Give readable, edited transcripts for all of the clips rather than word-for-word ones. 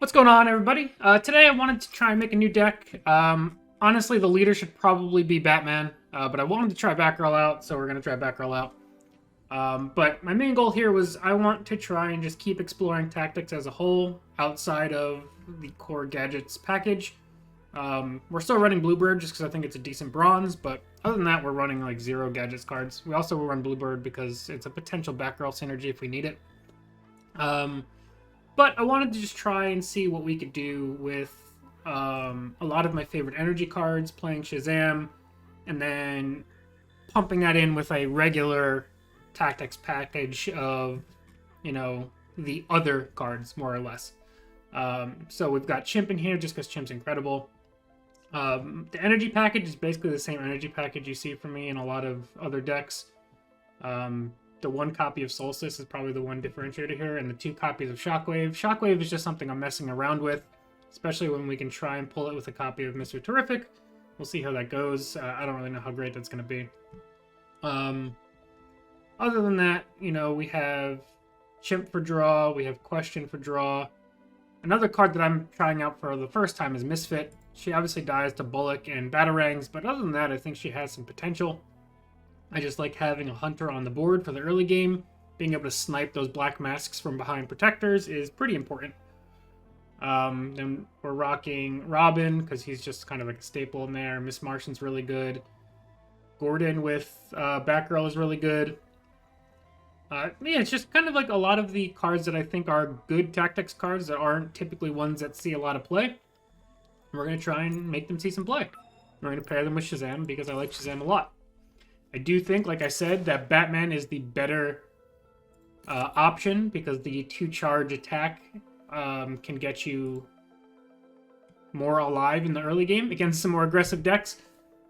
What's going on, everybody? Today I wanted to try and make a new deck. Honestly, the leader should probably be Batman, but I wanted to try Batgirl out, so we're going to try Batgirl out. But my main goal here was I want to try and just keep exploring tactics as a whole outside of the core gadgets package. We're still running Bluebird just because I think it's a decent bronze, but other than that, we're running like 0 gadgets cards. We also will run Bluebird because it's a potential Batgirl synergy if we need it. But I wanted to just try and see what we could do with a lot of my favorite energy cards, playing Shazam, and then pumping that in with a regular tactics package of, you know, the other cards, more or less. So we've got Chimp in here just because Chimp's incredible. The energy package is basically the same energy package you see from me in a lot of other decks. The 1 copy of Solstice is probably the one differentiator here, and the 2 copies of Shockwave. Shockwave is just something I'm messing around with, especially when we can try and pull it with a copy of Mr. Terrific. We'll see how that goes. I don't really know how great that's going to be. Other than that, you know, we have Chimp for draw, we have Question for draw. Another card that I'm trying out for the first time is Misfit. She obviously dies to Bullock and Batarangs, but other than that, I think she has some potential. I just like having a hunter on the board for the early game. Being able to snipe those black masks from behind protectors is pretty important. Then we're rocking Robin, because he's just kind of like a staple in there. Miss Martian's really good. Gordon with Batgirl is really good. Yeah, it's just kind of like a lot of the cards that I think are good tactics cards that aren't typically ones that see a lot of play. We're going to try and make them see some play. We're going to pair them with Shazam because I like Shazam a lot. I do think, like I said, that Batman is the better option because the 2-charge attack can get you more alive in the early game against some more aggressive decks.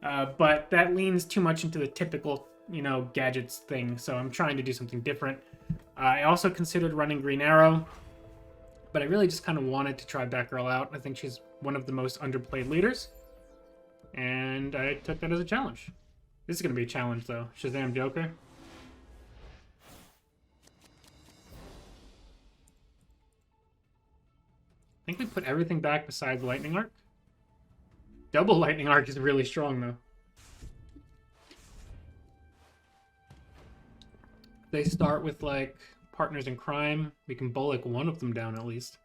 But that leans too much into the typical, you know, gadgets thing. So I'm trying to do something different. I also considered running Green Arrow, but I really just kind of wanted to try Batgirl out. I think she's one of the most underplayed leaders, and I took that as a challenge. This is going to be a challenge, though. Shazam Joker. I think we put everything back besides Lightning Arc. Double Lightning Arc is really strong, though. They start with, like, Partners in Crime. We can Bullock one of them down, at least.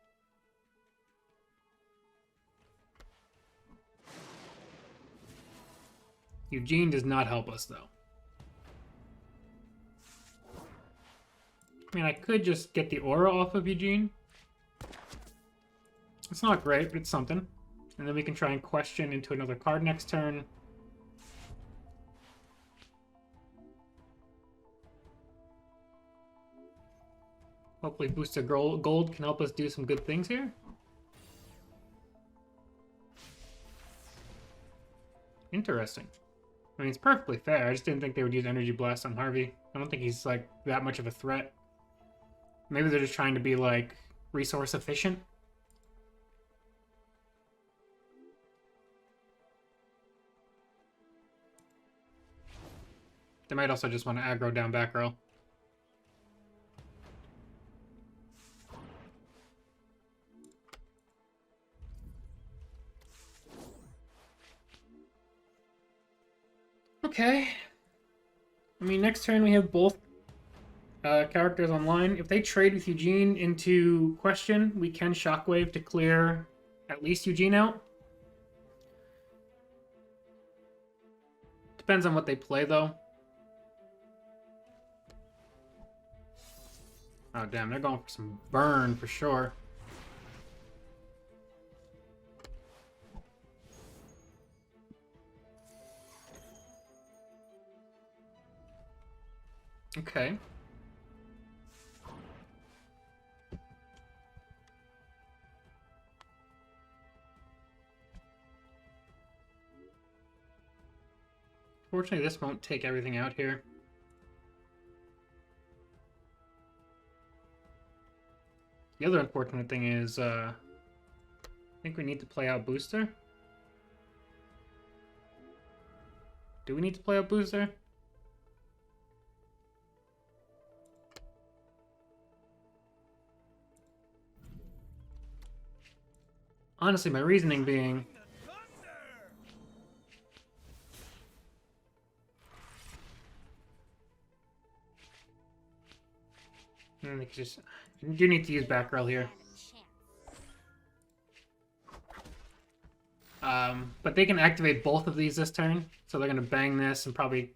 Eugene does not help us, though. I mean, I could just get the aura off of Eugene. It's not great, but it's something. And then we can try and question into another card next turn. Hopefully Booster Gold can help us do some good things here. Interesting. I mean, it's perfectly fair. I just didn't think they would use Energy Blast on Harvey. I don't think he's, like, that much of a threat. Maybe they're just trying to be, like, resource efficient. They might also just want to aggro down Batgirl. Okay. I mean, next turn we have both characters online. If they trade with Eugene into Question, we can Shockwave to clear at least Eugene out. Depends on what they play, though. Oh, damn, they're going for some burn for sure. Okay. Fortunately, this won't take everything out here. The other unfortunate thing is, I think we need to play out Booster. Do we need to play out Booster? Honestly, my reasoning being... And they just... You do need to use Batgirl here. But they can activate both of these this turn, so they're going to bang this and probably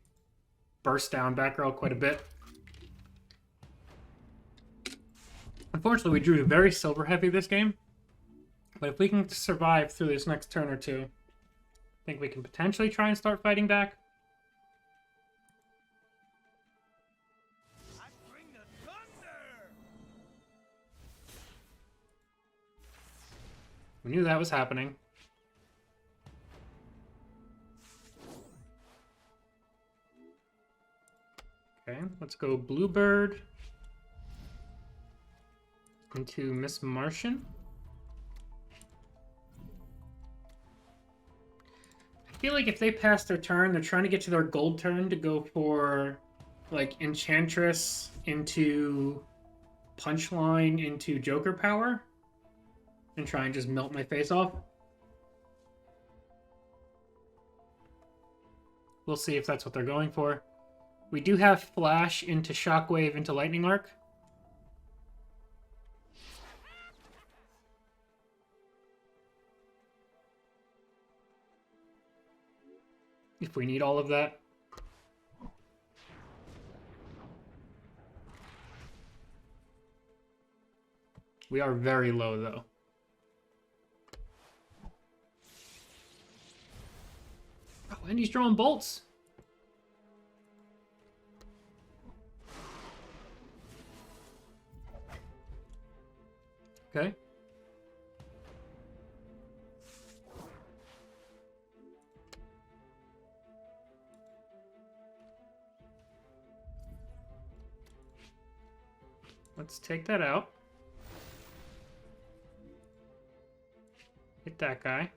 burst down Batgirl quite a bit. Unfortunately, we drew very silver heavy this game, but if we can survive through this next turn or two, I think we can potentially try and start fighting back. We knew that was happening. Okay, let's go Bluebird into Miss Martian. I feel like if they pass their turn, they're trying to get to their gold turn to go for, like, Enchantress into Punchline into Joker power and try and just melt my face off. We'll see if that's what they're going for. We do have Flash into Shockwave into Lightning Arc. If we need all of that. We are very low, though. Oh, and he's drawing bolts. Okay. Let's take that out. Hit that guy.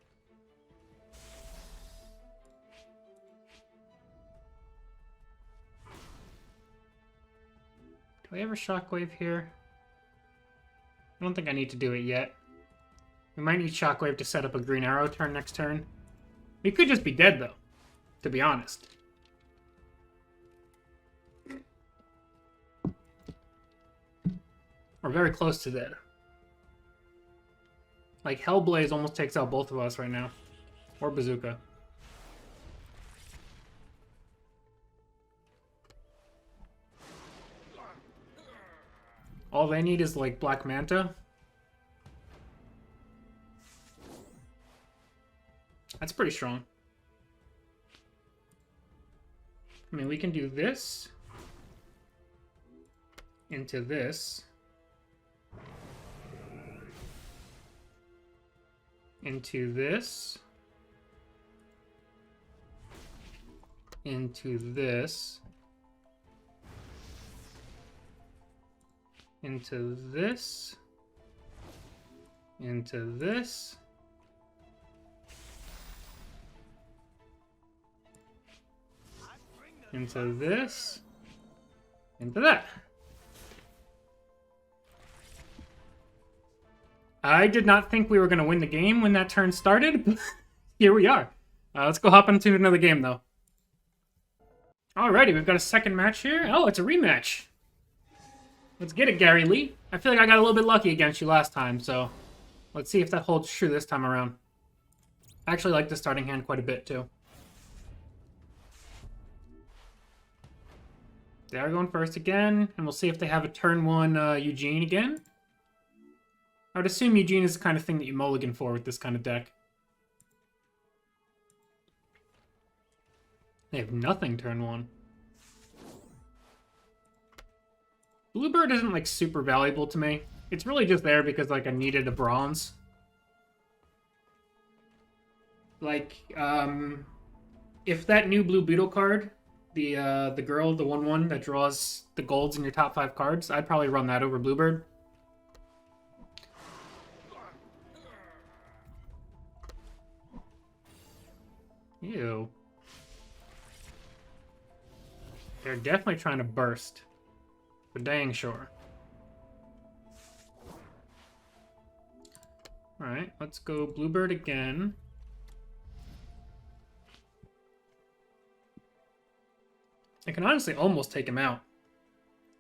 Do I ever Shockwave here? I don't think I need to do it yet. We might need Shockwave to set up a Green Arrow turn next turn. We could just be dead, though, to be honest. We're very close to dead. Like, Hellblaze almost takes out both of us right now. Or Bazooka. All they need is, like, Black Manta. That's pretty strong. I mean, we can do this. Into this. Into this. Into this. Into this. Into this. Into this. Into that. I did not think we were going to win the game when that turn started, but here we are. Let's go hop into another game, though. Alrighty, we've got a second match here. Oh, it's a rematch. Let's get it, Gary Lee. I feel like I got a little bit lucky against you last time, so let's see if that holds true this time around. I actually like the starting hand quite a bit, too. They are going first again, and we'll see if they have a turn one Eugene again. I would assume Eugene is the kind of thing that you mulligan for with this kind of deck. They have nothing turn one. Bluebird isn't, like, super valuable to me. It's really just there because, like, I needed a bronze. Like, if that new Blue Beetle card, the girl, the 1/1 that draws the golds in your top 5 cards, I'd probably run that over Bluebird. Ew. They're definitely trying to burst. For dang sure. Alright, let's go Bluebird again. I can honestly almost take him out.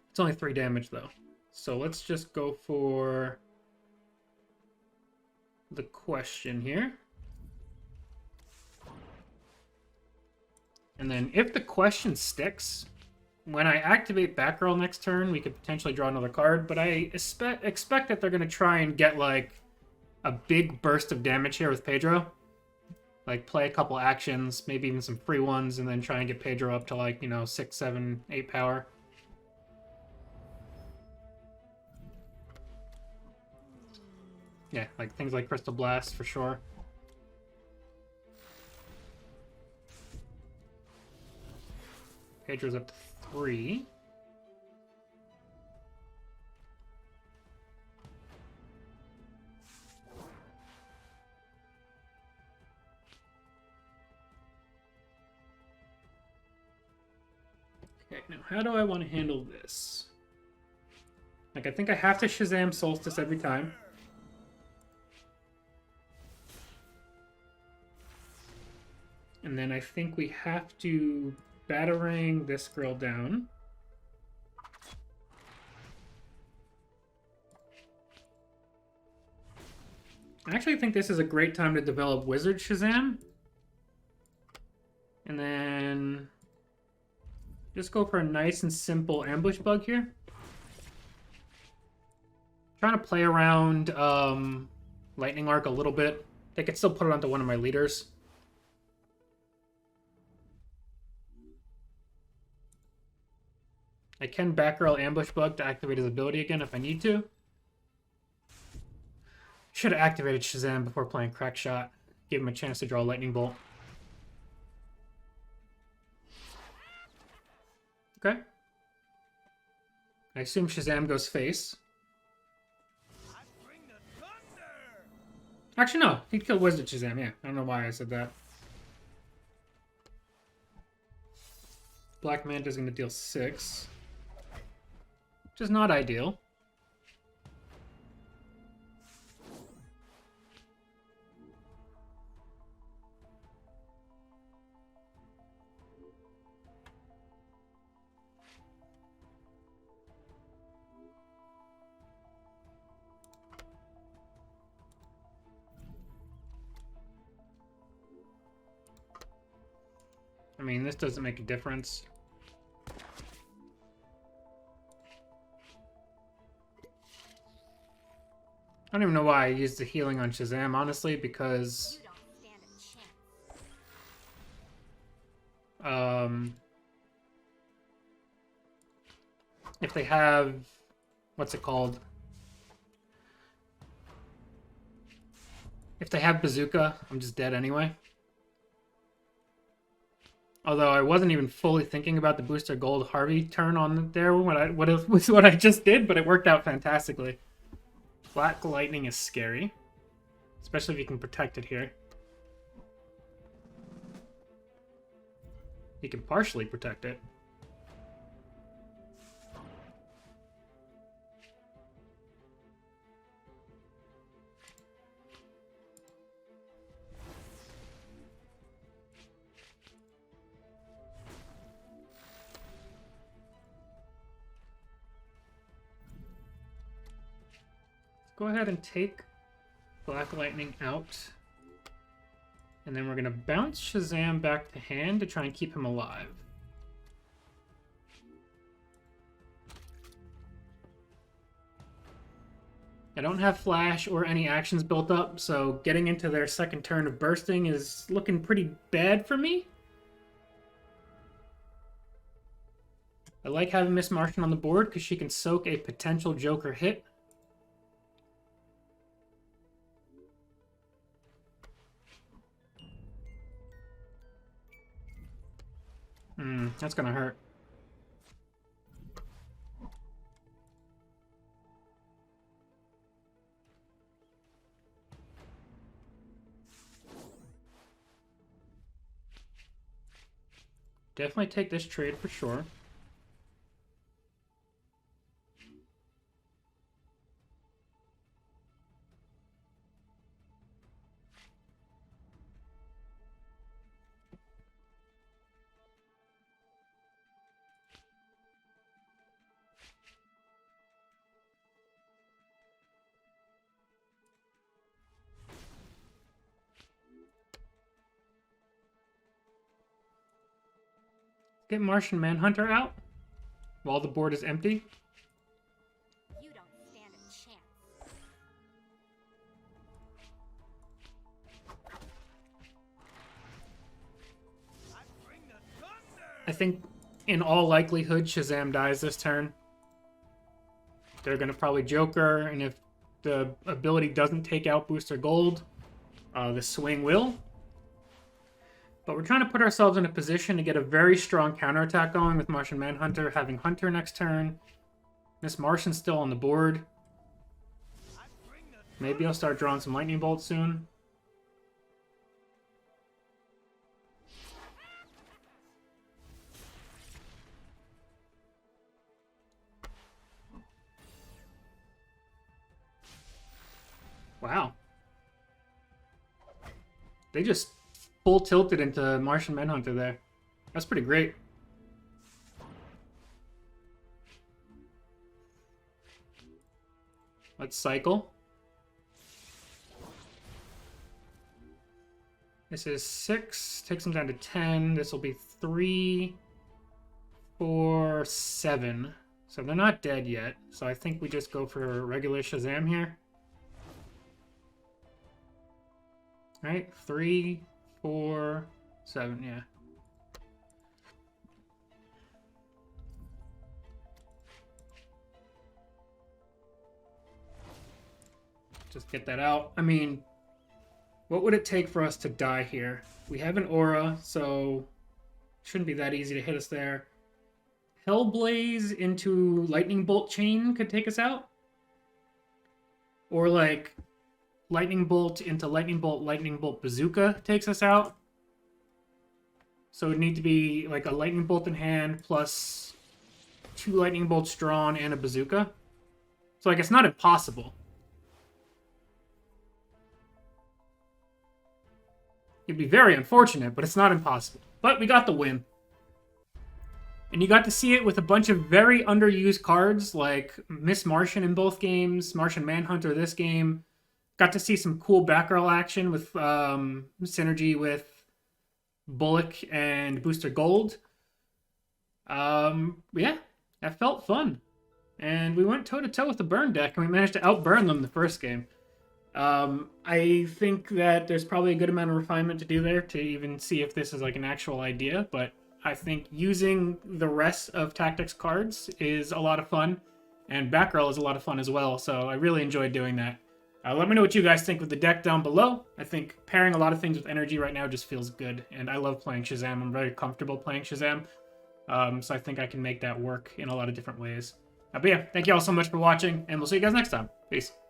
It's only 3 damage, though. So let's just go for the question here. And then if the question sticks, when I activate Batgirl next turn, we could potentially draw another card. But I expect that they're going to try and get, like, a big burst of damage here with Pedro. Like, play a couple actions, maybe even some free ones, and then try and get Pedro up to, like, you know, 6, 7, 8 power. Yeah, like things like Crystal Blast for sure. Pedro's up to 3. Okay, now how do I want to handle this? Like, I think I have to Shazam Solstice every time. And then I think we have to Batarang this girl down. I actually think this is a great time to develop Wizard Shazam. And then just go for a nice and simple ambush bug here. Trying to play around Lightning Arc a little bit. They could still put it onto one of my leaders. I can Batgirl ambush bug to activate his ability again if I need to. Should have activated Shazam before playing Crack Shot. Give him a chance to draw a Lightning Bolt. Okay. I assume Shazam goes face. Actually, no. He'd kill Wizard Shazam, yeah. I don't know why I said that. Black Manta's going to deal 6. Which is not ideal. I mean, this doesn't make a difference. I don't even know why I used the healing on Shazam, honestly, because if they have, what's it called? If they have Bazooka, I'm just dead anyway. Although I wasn't even fully thinking about the Booster Gold Harvey turn on there what I just did, but it worked out fantastically. Black Lightning is scary, especially if you can protect it here. You can partially protect it. Go ahead and take Black Lightning out. And then we're going to bounce Shazam back to hand to try and keep him alive. I don't have Flash or any actions built up, so getting into their second turn of bursting is looking pretty bad for me. I like having Miss Martian on the board because she can soak a potential Joker hit. That's gonna hurt. Definitely take this trade for sure. get Martian Manhunter out while the board is empty. You don't stand a chance. I think, in all likelihood, Shazam dies this turn. They're going to probably Joker, and if the ability doesn't take out Booster Gold, the swing will. But we're trying to put ourselves in a position to get a very strong counterattack going with Martian Manhunter, having Hunter next turn. Miss Martian's still on the board. Maybe I'll start drawing some Lightning Bolts soon. Wow. They just full tilted into Martian Manhunter there. That's pretty great. Let's cycle. This is 6, takes them down to 10. This will be 3, 4, 7. So they're not dead yet. So I think we just go for regular Shazam here. Right? 3, 4, 7, yeah. Just get that out. I mean, what would it take for us to die here? We have an aura, so shouldn't be that easy to hit us there. Hellblaze into Lightning Bolt Chain could take us out. Or like Lightning Bolt into Lightning Bolt Bazooka takes us out. So it would need to be like a Lightning Bolt in hand plus 2 Lightning Bolts drawn and a Bazooka. So like it's not impossible. It'd be very unfortunate, but it's not impossible. But we got the win. And you got to see it with a bunch of very underused cards like Miss Martian in both games, Martian Manhunter this game. Got to see some cool Batgirl action with synergy with Bullock and Booster Gold. Yeah, that felt fun. And we went toe-to-toe with the burn deck, and we managed to outburn them the first game. I think that there's probably a good amount of refinement to do there to even see if this is like an actual idea, but I think using the rest of Tactics cards is a lot of fun, and Batgirl is a lot of fun as well, so I really enjoyed doing that. Let me know what you guys think with the deck down below. I think pairing a lot of things with energy right now just feels good, and I love playing Shazam. I'm very comfortable playing Shazam, so I think I can make that work in a lot of different ways. But yeah, thank you all so much for watching, and we'll see you guys next time. Peace.